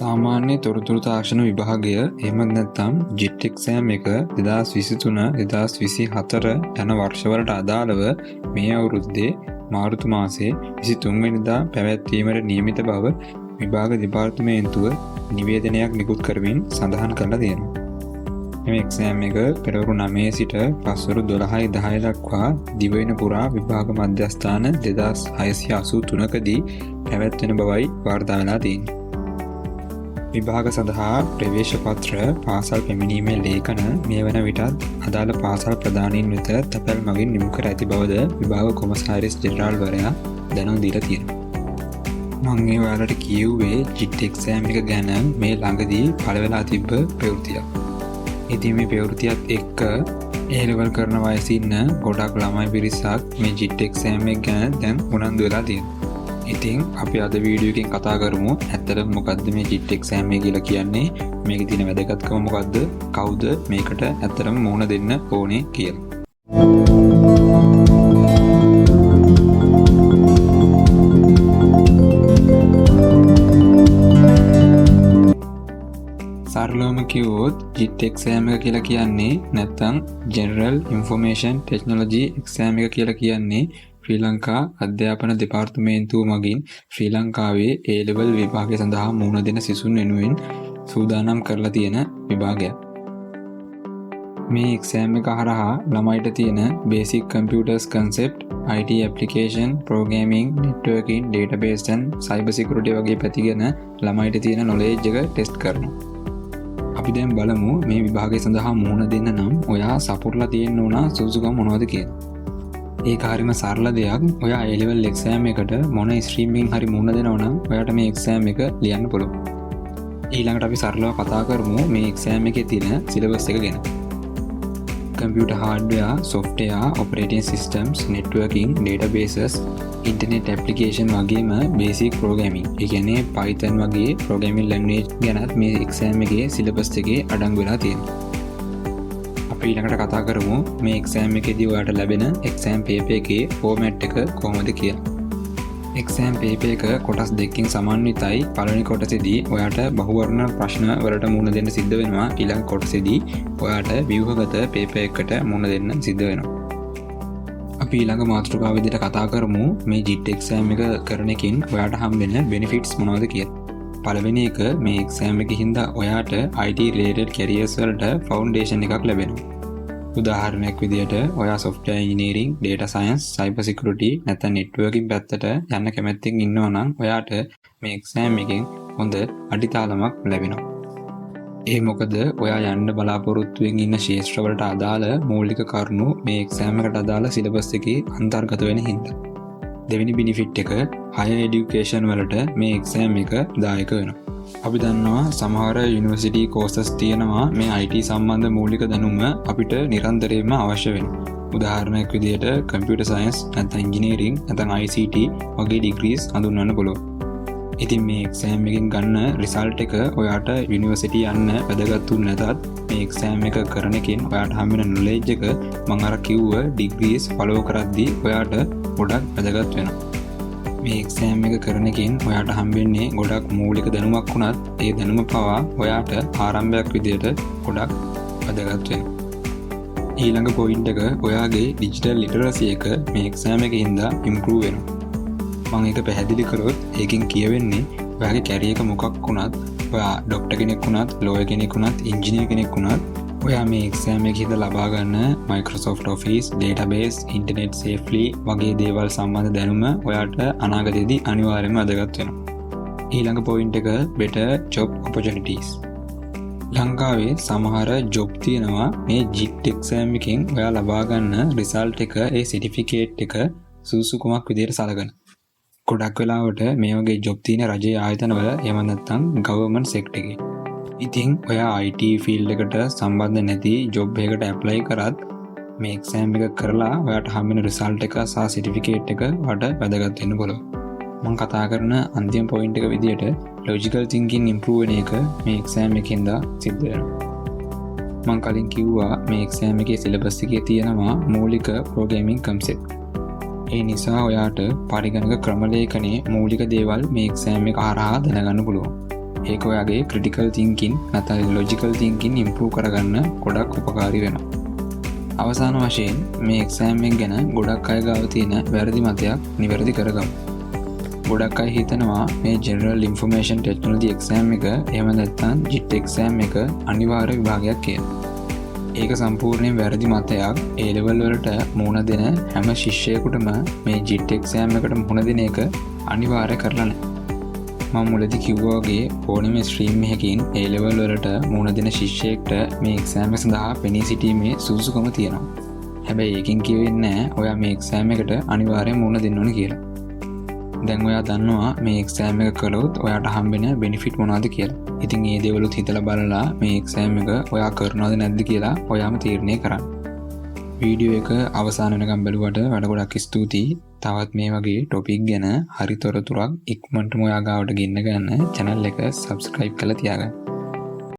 සාමාන්‍ය තොරතුරු තාක්ෂණ විභාගය එහෙමත් නැත්නම් JET එක්සෑම් එක 2023 2024 යන වර්ෂවලට අදාළව මේ අවුරුද්දේ මාර්තු මාසයේ 23 වෙනිදා පැවැත්වීමට නියමිත බව විභාග දෙපාර්තමේන්තුව නිවේදනයක් නිකුත් කරමින් සඳහන් කරලා තියෙනවා. මේ එක්සෑම් එක පෙරවරු 9 සිට පස්වරු 12:10 දක්වා දිවයින පුරා විභාග මධ්‍යස්ථාන 2683කදී පැවැත්වෙන බවයි වාර්තා වෙලා තියෙන්නේ. විභාග සඳහා ප්‍රවේශ පත්‍ර පාසල් පැමිණීමේ ලේඛන මේ වන විටත් අදාළ පාසල් ප්‍රධානීන් වෙත තැපැල් මගින් නිමු කර ඇති බවද විභාග කොමසාරිස් ජෙනරාල්වරයා දැනුම් දීලා තියෙනවා. මම මේ ඔයාලට කියුවේ JET එක්සෑම් එක ගැන මේ ළඟදී පළ වෙලා තිබ්බ ප්‍රවෘත්තියක්. ඉතින් මේ ප්‍රවෘත්තියත් එක්ක A level කරන වයසේ ඉන්න ගොඩක් ළමයි පිරිසක් මේ JET එක්සෑම් එක ගැන දැන් උනන්දු වෙලා තියෙනවා. ඉතින් අපි අද වීඩියෝ එකෙන් කතා කරමු ඇත්තටම මොකද්ද මේ JET එක්සෑම් එක කියලා කියන්නේ, මේකේ තියෙන වැදගත්කම මොකද්ද, කවුද මේකට ඇත්තටම මුහුණ දෙන්න ඕනේ කියලා. සරලවම කිව්වොත් JET එක්සෑම් එක කියලා කියන්නේ නැත්නම් General Information Technology එක්සෑම් එක කියලා කියන්නේ ශ්‍රී ලංකා අධ්‍යාපන දෙපාර්තමේන්තුව මගින් ශ්‍රී ලංකාවේ A level විභාගය සඳහා මුහුණ දෙන සිසුන් වෙනුවෙන් සූදානම් කරලා තියෙන විභාගයක්. මේ එක්සෑම් එක හරහා ළමයිට තියෙන basic computers concept, IT application, programming, networking, database and cyber security වගේ පැති ගැන ළමයිට තියෙන knowledge එක ටෙස්ට් කරනවා. අපි දැන් බලමු මේ විභාගය සඳහා මුහුණ දෙන්න නම් ඔයා සපුරලා තියෙන්න ඕන සුදුසුකම් මොනවද කියලා. ඒක හරිම සරල දෙයක්. ඔයා A level exam එකට මොන ස්ට්‍රීම් එකකින් හරි මුහුණ දෙනවා නම් ඔයාට මේ exam එක ලියන්න පුළුවන්. ඊළඟට අපි සරලව කතා කරමු මේ exam එකේ තියෙන syllabus එක ගැන. Computer hardware, software, operating systems, networking, databases, internet application වගේම basic programming. ඒ කියන්නේ Python වගේ programming language ගැනත් මේ exam එකේ syllabus එකේ අඩංගු වෙලා තියෙනවා. අපි ඊළඟට කතා කරමු මේ එක්සෑම් එකේදී ඔයාලට ලැබෙන එක්සෑම් පේපර් එකේ ෆෝමැට් එක කොහොමද කියලා. එක්සෑම් පේපර් එක කොටස් දෙකකින් සමන්විතයි. පළවෙනි කොටසේදී ඔයාලට බහුවර්ණ ප්‍රශ්න වලට මුහුණ දෙන්න සිද්ධ වෙනවා. ඊළඟ කොටසේදී ඔයාලට ව්‍යුහගත පේපර් එකකට මුහුණ දෙන්න සිද්ධ වෙනවා. අපි ඊළඟ මාතෘකාව විදිහට කතා කරමු මේ JET එක්සෑම් එක කරන එකෙන් ඔයාලට හම්බෙන benefits මොනවද කියලා. පළවෙනි එක මේ එක්සෑම් එකේ හින්දා ඔයාට IT related careers වලට ෆවුන්ඩේෂන් එකක් ලැබෙනවා. උදාහරණයක් විදිහට ඔයා software engineering, data science, cyber security නැත්නම් networking පැත්තට යන්න කැමැත්තෙන් ඉන්නවා නම් ඔයාට මේ එක්සෑම් එකෙන් හොඳ අඩිතාලමක් ලැබෙනවා. ඒ මොකද ඔයා යන්න බලාපොරොත්තු වෙන ඉන්න ක්ෂේත්‍ර වලට අදාළ මූලික කරුණු මේ එක්සෑම් එකට අදාළ සිලබස් එකේ අන්තර්ගත වෙන හින්දා. දෙවෙනි benefit එක higher education වලට මේ එක්සෑම් එක දායක වෙනවා. අපි දන්නවා සමහර යුනිවර්සිටි කෝසස් තියෙනවා මේ IT සම්බන්ධ මූලික දැනුම අපිට නිරන්තරයෙන්ම අවශ්‍ය වෙනවා. උදාහරණයක් විදිහට computer science නැත්නම් engineering නැත්නම් ICT වගේ degrees හඳුන්වන්න පුළුවන්. ඉතින් මේ එක්සෑම් එකෙන් ගන්න රිසල්ට් එක ඔයාට යුනිවර්සිටි යන්න වැදගත් වුනේ නැතත් මේ එක්සෑම් එක කරන එකෙන් ඔයාට හම්බෙන knowledge එක මම අර කිව්ව degrees follow කරද්දී ඔයාට ගොඩක් වැදගත් වෙනවා. මේ එක්සෑම් එක කරන එකෙන් ඔයාට හම්බෙන්නේ ගොඩක් මූලික දැනුමක් වුණත් ඒ දැනුම පවා ඔයාට ආරම්භයක් විදිහට ගොඩක් වැදගත් වෙනවා. ඊළඟ පොයින්ට් එක ඔයාගේ digital literacy එක මේ එක්සෑම් එකේ හින්දා improve වෙනවා. මම ඒක පැහැදිලි කරොත් ඒකෙන් කියවෙන්නේ ඔයාගේ කැරියර් එක මොකක් වුණත්, ඔයා ડોක්ටර් කෙනෙක් වුණත්, ලෝයර් කෙනෙක් වුණත්, ඉංජිනේර් කෙනෙක් වුණත් ඔයා මේ එක්සෑම් එකේ හින්දා ලබා ගන්න Microsoft Office, database, internet safely වගේ දේවල් සම්බන්ධ දැනුම ඔයාට අනාගතයේදී අනිවාර්යයෙන්ම වැදගත් වෙනවා. ඊළඟ පොයින්ට් එක better job opportunities. ලංකාවේ සමහර ජොබ් තියෙනවා මේ JET එක්සෑම් එකෙන් ඔයා ලබා ගන්න රිසල්ට් එක, ඒ සර්ටිෆිකේට් එක සුසුකමක් විදිහට සලකන. ගොඩක් වෙලාවට මේ වගේ ජොබ් තියෙන රජයේ ආයතනවල එහෙම නැත්නම් ගවර්න්මන්ට් සෙක්ටර් එකේ. ඉතින් ඔයා IT ෆීල්ඩ් එකට සම්බන්ධ නැති ජොබ් එකකට ඇප්ලයි කරත් මේ එක්සෑම් එක කරලා ඔයාට හම්බෙන රිසල්ට් එක සහ සර්ටිෆිකේට් එක වඩා වැදගත් වෙන්න පුළුවන්. මම කතා කරන අන්තිම පොයින්ට් එක විදිහට logical thinking improve වෙන එක මේ එක්සෑම් එකෙන්ද සිද්ධ වෙනවා. මම කලින් කිව්වා මේ එක්සෑම් එකේ සිලබස් එකේ තියෙනවා මූලික programming concept. ඒ නිසා ඔයාට පරිගණක ක්‍රමලේඛනයේ මූලික දේවල් මේ එක්සෑම් එක හරහා දැනගන්න පුළුවන්. ඒක ඔයාගේ ක්‍රිටිකල් තින්කින් නැත්නම් ලොජිකල් තින්කින් ඉම්ප්‍රූව් කරගන්න ගොඩක් උපකාරී වෙනවා. අවසාන වශයෙන් මේ එක්සෑම් එක ගැන ගොඩක් අය ගාව තියෙන වැරදි මතයක් නිවැරදි කරගමු. ගොඩක් අය හිතනවා මේ ජෙනරල් ඉන්ෆර්මේෂන් ටෙක්නොලොජි එක්සෑම් එක එහෙම නැත්නම් JIT එක්සෑම් එක අනිවාර්ය විභාගයක් කියලා. ඒක සම්පූර්ණයෙන් වැරදි මතයක්. A level වලට මුහුණ දෙන හැම ශිෂ්‍යයෙකුටම මේ JIT එක්සෑම් එකට මුහුණ දෙන එක අනිවාර්ය කරලා නැහැ. මම මුලදී කිව්වා වගේ ඕනෙම ස්ට්‍රීම් එකකින් A level වලට මුහුණ දෙන ශිෂ්‍යයෙක්ට මේ එක්සෑම් එක සඳහා පෙනී සිටීමේ සුදුසුකම තියෙනවා. හැබැයි ඒකෙන් කියවෙන්නේ නැහැ ඔයා මේ එක්සෑම් එකට අනිවාර්යෙන් මුහුණ දෙන්න ඕනේ කියලා. දැන් ඔයා දන්නවා මේ එක්සෑම් එක කළොත් ඔයාට හම්බෙන බෙනිෆිට් මොනවද කියලා. ඉතින් මේ දේවලුත් හිතලා බලලා මේ එක්සෑම් එක ඔයා කරනවද නැද්ද කියලා ඔයාම තීරණය කරන්න. වීඩියෝ එක අවසාන වෙනකම් බැලුවට වැඩ ගොඩක් ස්තුතියි. තවත් මේ වගේ ටොපික් ගැන හරි තොරතුරක් ඉක්මනටම ඔයා ගාවට ගෙන්න ගන්න channel එක subscribe කරලා තියාගන්න.